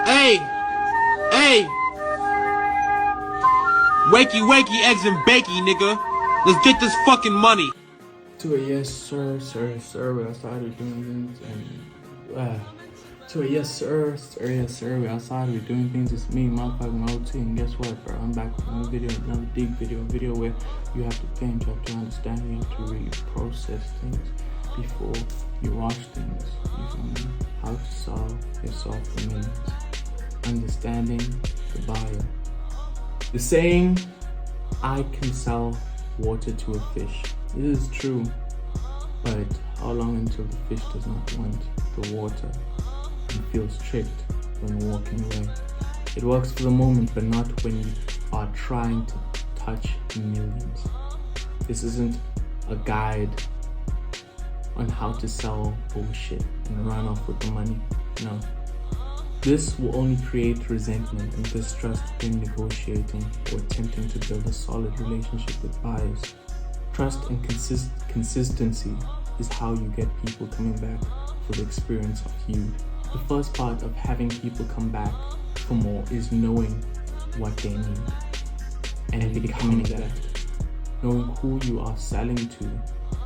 Hey, hey. Wakey, wakey, eggs and bakey, nigga. Let's get this fucking money. To a yes, sir, we outside doing things, and to a yes, sir, we outside doing things. It's me, motherfucking OT, and guess what, bro? I'm back with another video, another deep video where you have to think, you have to understand, you have to really process things before you watch things. You feel me? How to solve yourself for millions. Understanding the buyer. The saying, I can sell water to a fish. This is true, but how long until the fish does not want the water and feels tricked when walking away? It works for the moment, but not when you are trying to touch millions. This isn't a guide on how to sell bullshit and run off with the money. No. This will only create resentment and distrust when negotiating or attempting to build a solid relationship with buyers. Trust and consistency is how you get people coming back for the experience of you. The first part of having people come back for more is knowing what they need and becoming that. Knowing who you are selling to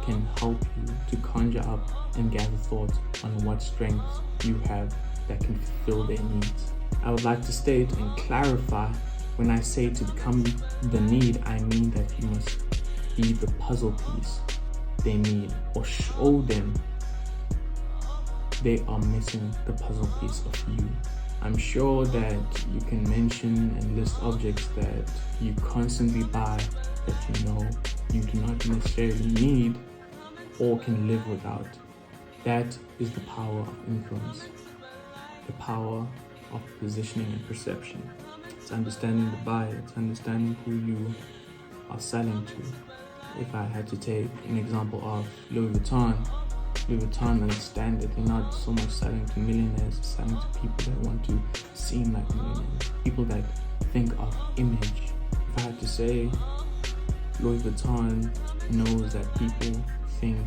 can help you to conjure up and gather thoughts on what strengths you have that can fulfill their needs. I would like to state and clarify, when I say to become the need, I mean that you must be the puzzle piece they need, or show them they are missing the puzzle piece of you. I'm sure that you can mention and list objects that you constantly buy that you know you do not necessarily need or can live without. That is the power of influence, the power of positioning and perception. It's understanding the buyer, it's understanding who you are selling to. If I had to take an example of Louis Vuitton understand that they're not so much selling to millionaires, they're selling to people that want to seem like millionaires, people that think of image. If I had to say, Louis Vuitton knows that people think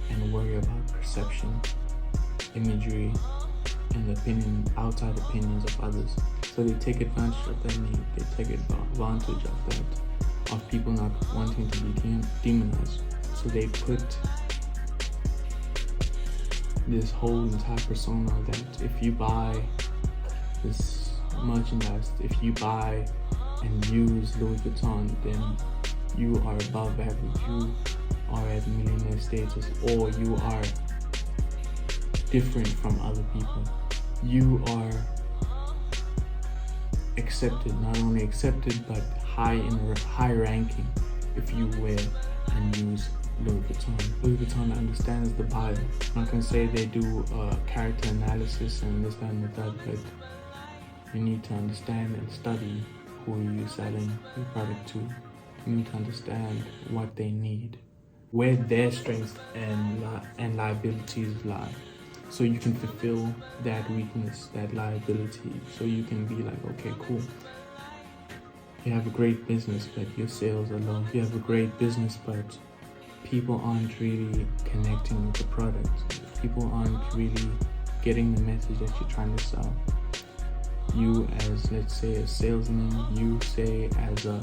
and worry about perception, imagery, and outside opinions of others. So they take advantage of that need, they take advantage of that, of people not wanting to be demonized. So they put this whole entire persona that if you buy this merchandise, if you buy and use Louis Vuitton, then you are above average, you are at millionaire status, or you are different from other people. You are accepted, not only accepted, but high ranking if you wear and use Louis Vuitton. Louis Vuitton understands the buyer. I'm not gonna say they do character analysis and this, that, and that, but you need to understand and study who you're selling your product to. You need to understand what they need, where their strengths and liabilities lie, so you can fulfill that weakness, that liability, so you can be like, okay, cool. You have a great business, but your sales are low. You have a great business, but people aren't really connecting with the product. People aren't really getting the message that you're trying to sell. You as, let's say, a salesman, you say as a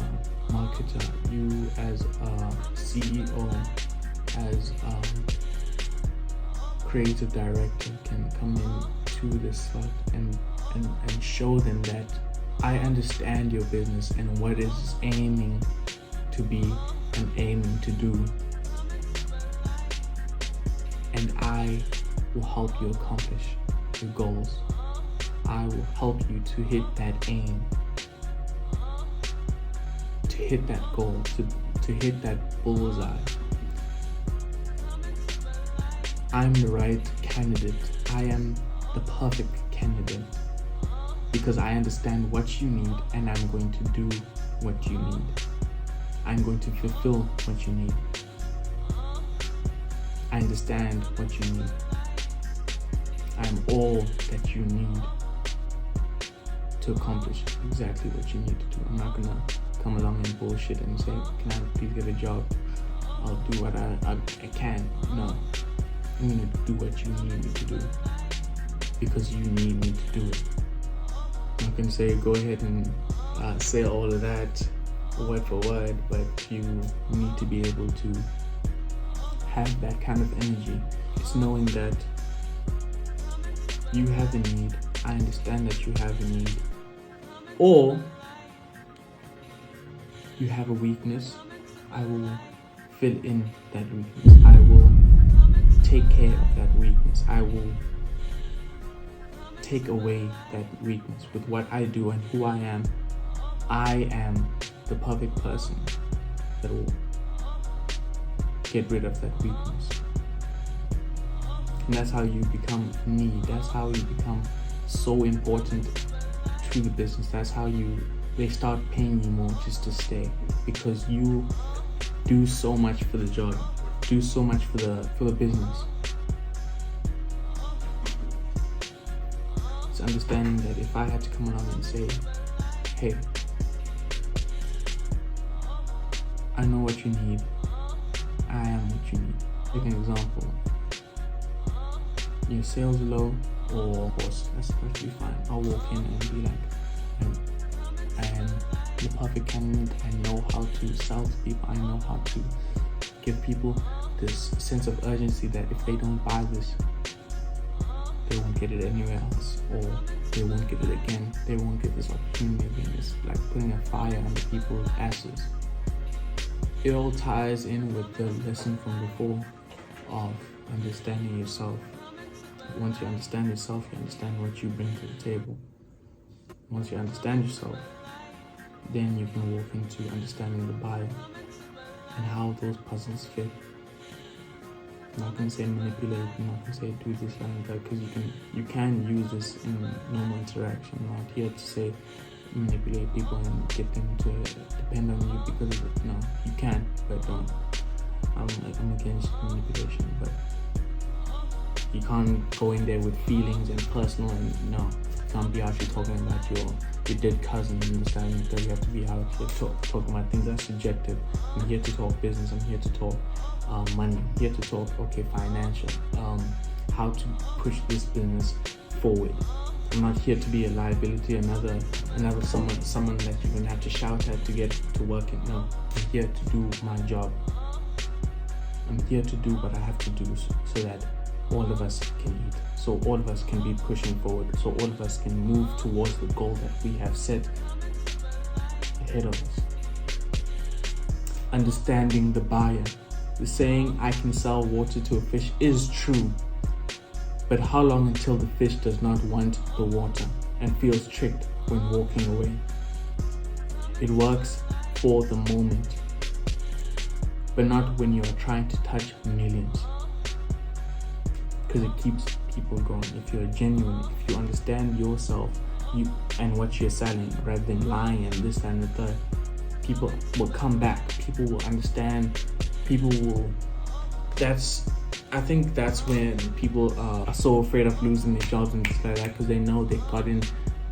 marketer, you as a CEO, as a creative director can come in to this spot and show them that I understand your business and what it is aiming to be and aiming to do. And I will help you accomplish your goals. I will help you to hit that aim, to hit that goal, to hit that bullseye. I'm the right candidate. I am the perfect candidate because I understand what you need and I'm going to do what you need. I'm going to fulfill what you need. I understand what you need. I am all that you need to accomplish exactly what you need to do. I'm not gonna come along and bullshit and say, can I please get a job? I'll do what I can. No, I'm gonna do what you need me to do because you need me to do it. can say go ahead and say all of that word for word, but you need to be able to have that kind of energy. It's knowing that you have a need, I understand that you have a need, or you have a weakness, I will fill in that weakness. I will take care of that weakness. I will take away that weakness with what I do and who I am. I am the perfect person that will get rid of that weakness. And that's how you become need. That's how you become so important to the business. That's how they start paying you more just to stay, because you do so much for the job, do so much for the business. It's understanding that if I had to come along and say, hey, I know what you need, I am what you need. Take an example. Your sales are low, or that's perfectly fine. I'll walk in and be like, I am the perfect candidate. I know how to sell to people. I know how to give people this sense of urgency that if they don't buy this, they won't get it anywhere else, or they won't get it again. They won't get this opportunity again. It's like putting a fire under people's asses. It all ties in with the lesson from before of understanding yourself. Once you understand yourself, you understand what you bring to the table. Once you understand yourself, then you can walk into understanding the buyer and how those puzzles fit. I'm not going to say manipulate, I'm not going to say do this like that, because you can use this in normal interaction. I'm not here to say manipulate people and get them to depend on you because of it. No, you can, but don't. I'm against manipulation, but you can't go in there with feelings and personal, and no, you can't be out here talking about your dead cousin, understanding that you have to be out here talking about things that's subjective. I'm here to talk business, I'm here to talk money, I'm here to talk, okay, financial, how to push this business forward. I'm not here to be a liability, another someone that you're gonna have to shout at to get to work in. No, I'm here to do my job. I'm here to do what I have to do so that all of us can eat, so all of us can be pushing forward, so all of us can move towards the goal that we have set ahead of us. Understanding the buyer. The saying, I can sell water to a fish, is true. But how long until the fish does not want the water and feels tricked when walking away? It works for the moment, but not when you are trying to touch millions. Because it keeps people going. If you're genuine, if you understand yourself and what you're selling, rather than lying and this and the third, people will come back. People will understand. I think that's when people are so afraid of losing their jobs and things like that, because they know they got in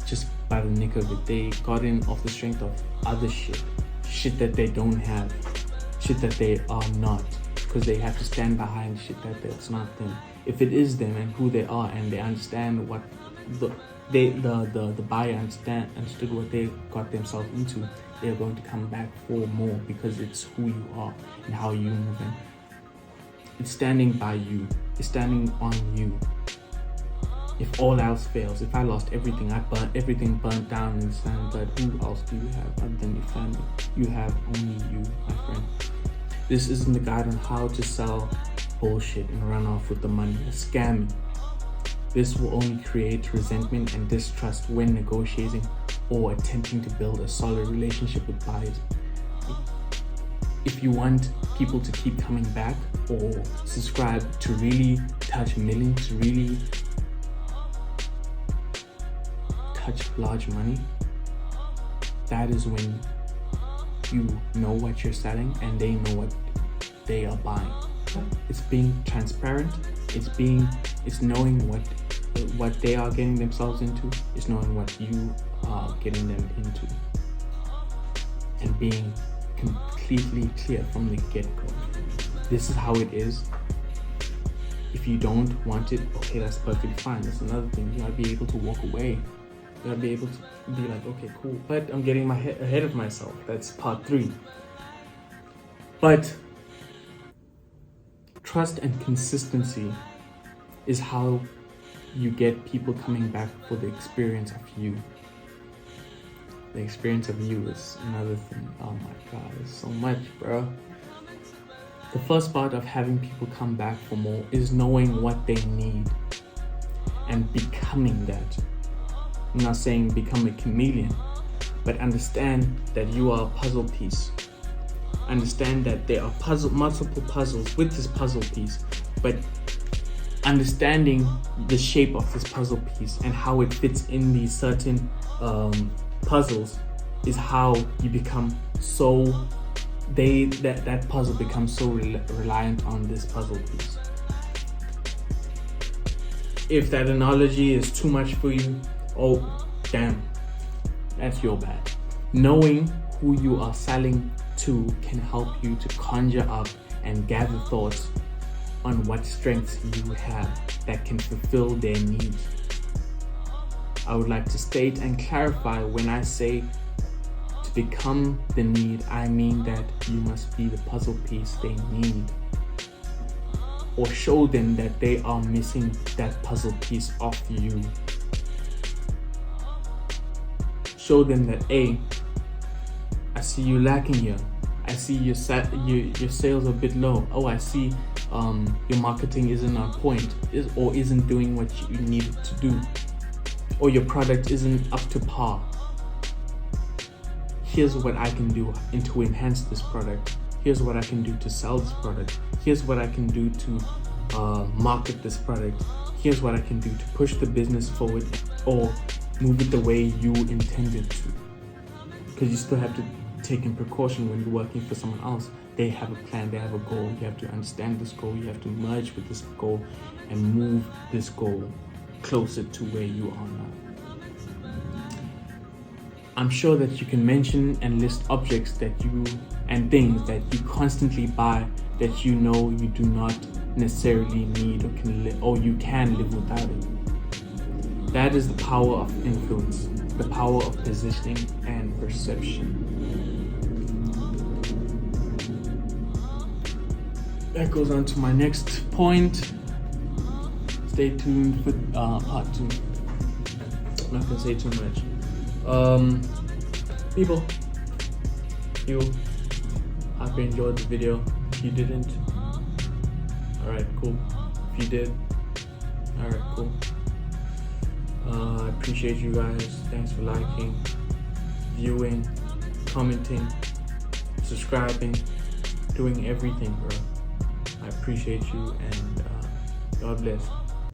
just by the nick of it. They got in off the strength of other shit that they don't have, shit that they are not, because they have to stand behind shit that's not them. If it is them and who they are, and they understand what the buyer understood what they got themselves into, they're going to come back for more, because it's who you are and how you move in. It's standing by you. It's standing on you. If all else fails, if I lost everything, everything burnt down in the sand, but who else do you have other than your family? You have only you, my friend. This isn't the guide on how to sell bullshit and run off with the money, scamming. This will only create resentment and distrust when negotiating or attempting to build a solid relationship with buyers. If you want people to keep coming back or subscribe to really touch millions, to really touch large money, that is when you know what you're selling and they know what they are buying. It's being transparent. It's knowing what they are getting themselves into. It's knowing what you are getting them into, and being completely clear from the get-go. This is how it is. If you don't want it, okay, that's perfectly fine. That's another thing. You might be able to walk away. You gotta be able to be like, okay, cool. But I'm getting ahead of myself. That's part 3. But trust and consistency is how you get people coming back for the experience of you. The experience of you is another thing. Oh my God, there's so much, bro. The first part of having people come back for more is knowing what they need and becoming that. I'm not saying become a chameleon, but understand that you are a puzzle piece. Understand that there are multiple puzzles with this puzzle piece, but understanding the shape of this puzzle piece and how it fits in these certain puzzles is how you become so that puzzle becomes so reliant on this puzzle piece. If that analogy is too much for you, oh damn, that's your bad. Knowing who you are selling to can help you to conjure up and gather thoughts on what strengths you have that can fulfill their needs. I would like to state and clarify, when I say to become the need, I mean that you must be the puzzle piece they need, or show them that they are missing that puzzle piece of you. Show them that, hey, I see you lacking here. I see your sales are a bit low. Oh, I see your marketing isn't on point, or isn't doing what you need it to do, or your product isn't up to par. Here's what I can do to enhance this product. Here's what I can do to sell this product. Here's what I can do to market this product. Here's what I can do to push the business forward or move it the way you intended to. Because you still have to take in precaution when you're working for someone else. They have a plan, they have a goal. You have to understand this goal. You have to merge with this goal and move this goal closer to where you are now. I'm sure that you can mention and list objects and things that you constantly buy that you know you do not necessarily need or you can live without it. That is the power of influence, the power of positioning and perception. That goes on to my next point. Stay tuned for part 2. I'm not gonna say too much. People, you hope you enjoyed the video. If you didn't, alright, cool. If you did, alright, cool. I appreciate you guys. Thanks for liking, viewing, commenting, subscribing, doing everything, bro. I appreciate you, and God bless.